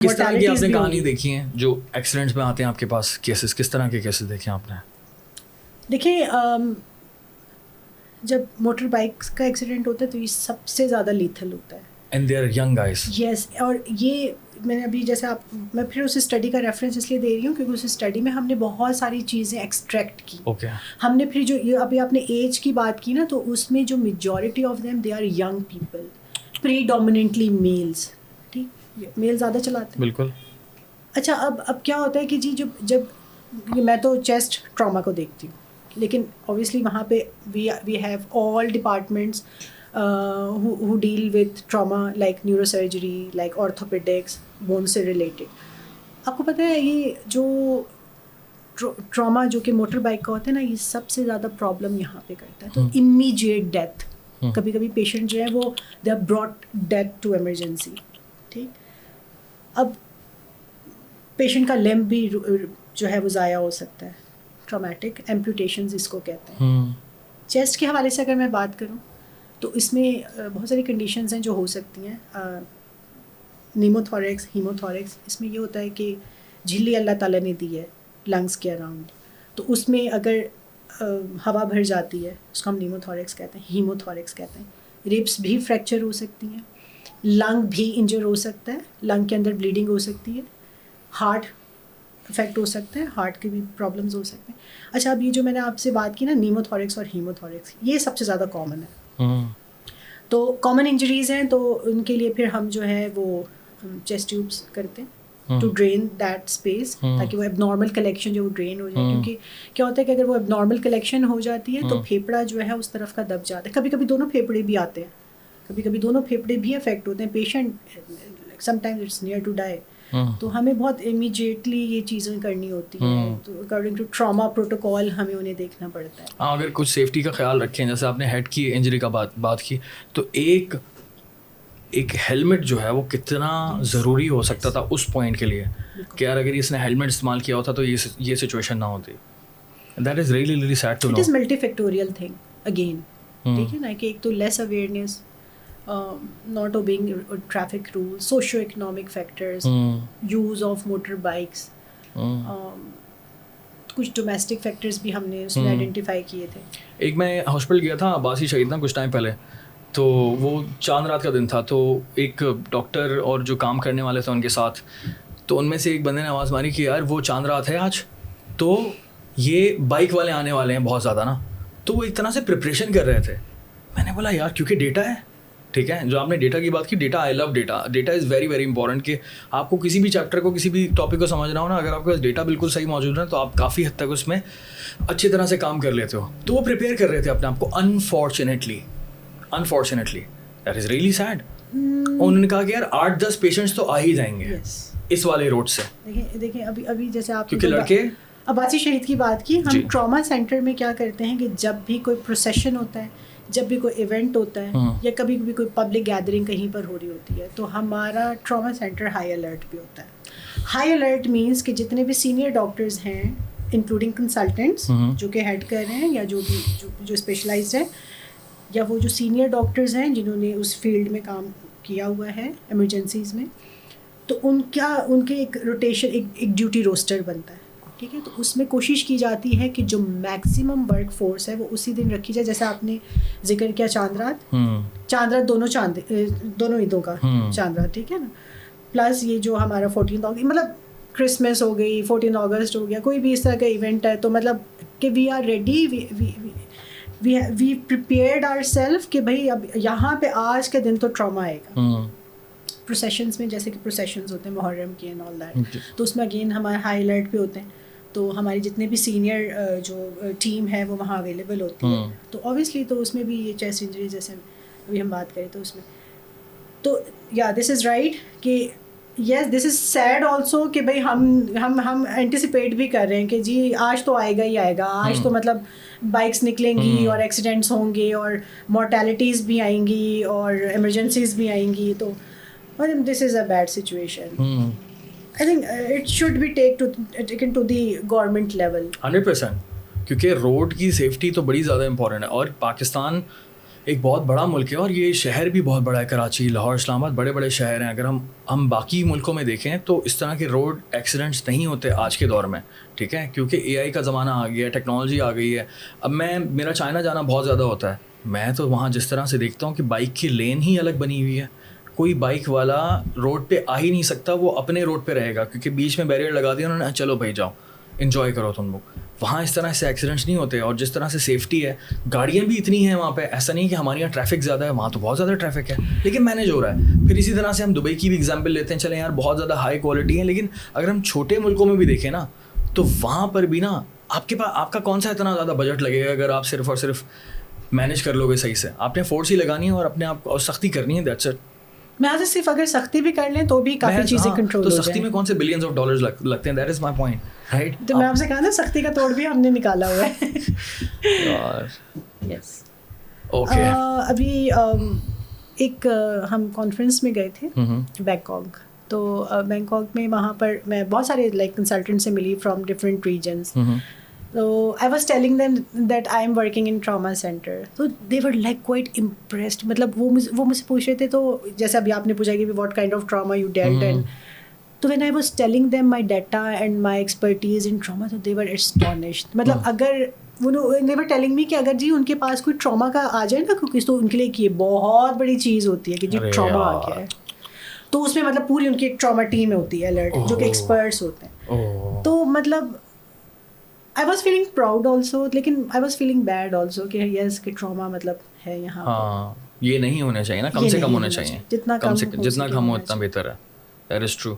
کس طرح کی آپ نے کہانی دیکھی ہیں جو ایکسیڈنٹس میں آتے ہیں آپ کے پاس کیسز؟ کس طرح کے کیسز دیکھے آپ نے؟ دیکھیں جب موٹر بائک کا ایکسیڈنٹ ہوتا ہے تو یہ سب سے زیادہ لیتھل ہوتا ہے. And they are young guys. Yes. اور یہ میں نے ابھی جیسے میں پھر اس اسٹڈی کا ریفرنس اس لیے دے رہی ہوں کیونکہ اس اسٹڈی میں ہم نے بہت ساری چیزیں ایکسٹریکٹ کی. اوکے. ہم نے پھر جو ابھی آپ نے ایج کی بات کی نا تو اس میں جو majority of them they are young people, predominantly males. ٹھیک, میل زیادہ چلاتے ہیں. بالکل. اچھا اب کیا ہوتا ہے کہ جی جب میں تو چیسٹ ٹراما کو دیکھتی ہوں لیکن اوبیسلی وہاں پہ we have all departments who deal with trauma like neurosurgery, like orthopedics, bone سے related. آپ کو پتہ ہے یہ جو ٹراما جو کہ موٹر بائک کا ہوتا ہے نا, یہ سب سے زیادہ پرابلم یہاں پہ کرتا ہے. تو امیجیٹ ڈیتھ, کبھی کبھی پیشنٹ جو ہے وہ they have brought death to emergency. ٹھیک, اب پیشنٹ کا لمب بھی جو ہے وہ ضائع ہو سکتا ہے, ٹرامیٹک ایمپوٹیشنز اس کو کہتے ہیں. چیسٹ کے حوالے سے اگر میں بات کروں تو اس میں بہت ساری کنڈیشنز ہیں جو ہو سکتی ہیں. نیموتھوریکس, ہیموتھوریکس, اس میں یہ ہوتا ہے کہ جھلی اللہ تعالیٰ نے دی ہے لنگس کے اراؤنڈ, تو اس میں اگر ہوا بھر جاتی ہے اس کو ہم نیموتھوریکس کہتے ہیں. ہیموتھوریکس کہتے ہیں. ربس بھی فریکچر ہو سکتی ہیں, لنگ بھی انجر ہو سکتا ہے, لنگ کے اندر بلیڈنگ ہو سکتی ہے, ہارٹ افیکٹ ہو سکتا ہے, ہارٹ کے بھی پرابلمز ہو سکتے ہیں. اچھا, اب یہ جو میں نے آپ سے بات کی نا نیموتھوریکس اور ہیموتھوریکس, یہ سب سے زیادہ کامن ہے. تو کامن انجریز ہیں تو ان کے لیے پھر ہم جو ہے وہ چیسٹ ٹیوبس کرتے ہیں ٹو ڈرین دیٹ اسپیس, تاکہ وہ اب نارمل کلیکشن جو وہ ڈرین ہو جائے. کیونکہ کیا ہوتا ہے کہ اگر وہ اب نارمل کلیکشن ہو جاتی ہے تو پھیپڑا جو ہے اس طرف کا دب جاتا ہے. کبھی کبھی دونوں پھیپڑے بھی آتے ہیں, کبھی کبھی دونوں پھیپڑے بھی افیکٹ ہوتے ہیں. Patient sometimes it's near to die. تو ہمیں بہت امیجیٹلی یہ چیزیں کرنی ہوتی ہیں. تو اکارڈنگ ٹو ٹراما پروٹوکول ہمیں انہیں دیکھنا پڑتا ہے. ہاں, اگر کچھ سیفٹی کا خیال رکھیں, جیسے آپ نے ہیڈ کی انجری کا بات کی, تو ایک ہیلمٹ جو ہے وہ کتنا ضروری ہو سکتا تھا اس پوائنٹ کے لیے کہ یار اگر اس نے ہیلمٹ استعمال کیا ہوتا تو یہ سچویشن نہ ہوتی. That is really really sad to know. It is multifactorial thing again. ٹھیک ہے نا, کہ ایک تو less awareness, not obeying traffic rules, socio-economic factors, use of motor bikes, کچھ ڈومیسٹک فیکٹرز بھی ہم نے اس میں آئیڈینٹیفائی کیے تھے. ایک میں ہاسپٹل گیا تھا, عباسی شہید نا کچھ ٹائم پہلے, تو وہ چاند رات کا دن تھا, تو ایک ڈاکٹر اور جو کام کرنے والے تھے ان کے ساتھ, تو ان میں سے ایک بندے نے آواز ماری کہ یار وہ چاند رات ہے آج, تو یہ بائک والے آنے والے ہیں بہت زیادہ نا. تو وہ ایک طرح سے پریپریشن کر رہے تھے. میں نے بولا یار کیونکہ ڈیٹا ہے, ٹھیک ہے, جو آپ نے ڈیٹا کی بات کی, data, I love data. Data is very very important. کہ آپ کو کسی بھی چیپٹر کو, کسی بھی ٹاپک کو سمجھنا ہو نا, اگر آپ کے پاس ڈیٹا بالکل صحیح موجود ہے تو آپ کافی حد تک اس میں اچھی طرح سے کام کر لیتے ہو. تو وہ پریپیئر کر رہے تھے اپنے آپ کو. Unfortunately that is really sad. انہوں نے کہا کہ یار 8-10 پیشنٹس تو آ ہی جائیں گے اس والے روڈ سے. دیکھیں ابھی جیسے آپ کیونکہ لڑکے عباسی شہید کی بات کی, ہم ٹراما سینٹر میں کیا کرتے ہیں کہ جب بھی کوئی پروسیشن ہوتا ہے, جب بھی کوئی ایونٹ ہوتا ہے, یا کبھی کبھی کوئی پبلک گیدرنگ کہیں پر ہو رہی ہوتی ہے, تو ہمارا ٹراما سینٹر ہائی الرٹ پہ ہوتا ہے. ہائی الرٹ مینس کہ جتنے بھی سینئر ڈاکٹرز ہیں انکلوڈنگ کنسلٹنٹس جو کہ ہیڈ کر رہے ہیں یا جو اسپیشلائزڈ ہیں, یا وہ جو سینئر ڈاکٹرز ہیں جنہوں نے اس فیلڈ میں کام کیا ہوا ہے ایمرجنسیز میں, تو ان کے ایک روٹیشن, ایک ڈیوٹی روسٹر بنتا ہے. ٹھیک ہے, تو اس میں کوشش کی جاتی ہے کہ جو میکسیمم ورک فورس ہے وہ اسی دن رکھی جائے. جیسے آپ نے ذکر کیا چاند رات دونوں عیدوں کا چاند رات, ٹھیک ہے نا, پلس یہ جو ہمارا 14 اگست, مطلب کرسمس ہو گئی, 14 اگست ہو گیا, کوئی بھی اس طرح کا ایونٹ ہے, تو مطلب کہ we are ready, we prepared our self کہ بھائی اب یہاں پہ آج کے دن تو ٹراما آئے گا. پروسیشنز میں جیسے کہ پروسیشنز ہوتے ہیں محرم کے اینڈ آل دیٹ, تو اس میں اگین ہمارے ہائی الرٹ پہ ہوتے ہیں. تو ہماری جتنے بھی سینئر جو ٹیم ہے وہ وہاں اویلیبل ہوتی ہے. تو اوبیسلی تو اس میں بھی یہ چیسٹ انجری جیسے ابھی ہم بات کریں تو اس میں تو یا دس از رائٹ کہ یس دس از سیڈ آلسو کہ بھائی ہم اینٹیسپیٹ بھی کر رہے ہیں کہ جی آج تو آئے گا ہی آئے گا, آج تو مطلب بائکس نکلیں گی اور ایکسیڈنٹس ہوں گے اور مورٹیلٹیز بھی آئیں گی اور ایمرجنسیز بھی آئیں گی. تو this is a bad situation. I think it should be taken to the government level. 100%. کیونکہ روڈ کی سیفٹی تو بڑی زیادہ امپورٹنٹ ہے, اور پاکستان ایک بہت بڑا ملک ہے اور یہ شہر بھی بہت بڑا ہے, کراچی, لاہور, اسلام آباد بڑے بڑے شہر ہیں. اگر ہم باقی ملکوں میں دیکھیں تو اس طرح کے روڈ ایکسیڈنٹس نہیں ہوتے آج کے دور میں, ٹھیک ہے, کیونکہ اے آئی کا زمانہ آ گیا ہے, ٹیکنالوجی آ گئی ہے. اب میرا چائنا جانا بہت زیادہ ہوتا ہے, میں تو وہاں جس طرح سے دیکھتا ہوں کہ بائک کی لین ہی الگ بنی ہوئی ہے, کوئی بائک والا روڈ پہ آ ہی نہیں سکتا, وہ اپنے روڈ پہ رہے گا کیونکہ بیچ میں بیریئر لگا دیا انہوں نے, چلو بھائی جاؤ انجوائے کرو تم لوگ. وہاں اس طرح سے ایکسیڈنٹس نہیں ہوتے, اور جس طرح سے سیفٹی ہے, گاڑیاں بھی اتنی ہیں وہاں پہ, ایسا نہیں کہ ہمارے یہاں ٹریفک زیادہ ہے, وہاں تو بہت زیادہ ٹریفک ہے لیکن مینیج ہو رہا ہے. پھر اسی طرح سے ہم دبئی کی بھی ایگزامپل لیتے ہیں, چلیں یار بہت زیادہ ہائی کوالٹی ہے, لیکن اگر ہم چھوٹے ملکوں میں بھی دیکھیں نا تو وہاں پر بھی نا آپ کے پاس آپ کا کون سا اتنا زیادہ بجٹ لگے گا اگر آپ صرف اور صرف مینیج کر لو گے صحیح سے. آپ نے فورس ہی لگانی ہے اور اپنے آپ کو سختی کرنی ہے, دیٹس اٹ. میں سے صرف اگر سختی بھی کر لیں تو بھی کافی چیزیں کنٹرول ہو جائیں. تو سختی میں کون سے بلینز آف ڈالرز لگتے ہیں, that is my point, right. تو میں آپ سے کہا نا سختی کا توڑ بھی ہم نے نکالا ہوا ہے. Yes okay. ابھی ایک ہم کانفرنس میں گئے تھے بینکاک, تو بینکاک میں وہاں پر میں بہت سارے لائک کنسلٹنٹ سے ملی from different regions. So I was telling them that I am working in trauma center. So they were like quite impressed. مطلب وہ مجھ سے پوچھ رہے تھے, تو جیسے ابھی آپ نے پوچھا کہ what kind of trauma you dealt in. تو when I was telling them my data and my expertise in trauma, so they were astonished. مطلب اگر they were telling me کہ اگر جی ان کے پاس کوئی ٹراما کا آ جائے نا کچھ, تو ان کے لیے یہ بہت بڑی چیز ہوتی ہے کہ جی ٹراما آ گیا ہے. تو اس میں مطلب پوری ان کی ایک ٹراما ٹیم ہوتی ہے الرٹ, جو کہ ایکسپرٹس ہوتے ہیں. تو مطلب I was feeling proud also, لیکن I was feeling bad also کہ yes کہ ٹراما مطلب ہے یہاں. ہاں, یہ نہیں ہونا چاہیے نا, کم سے کم ہونا چاہیے, جتنا کم ہو اتنا بہتر ہے. That is true.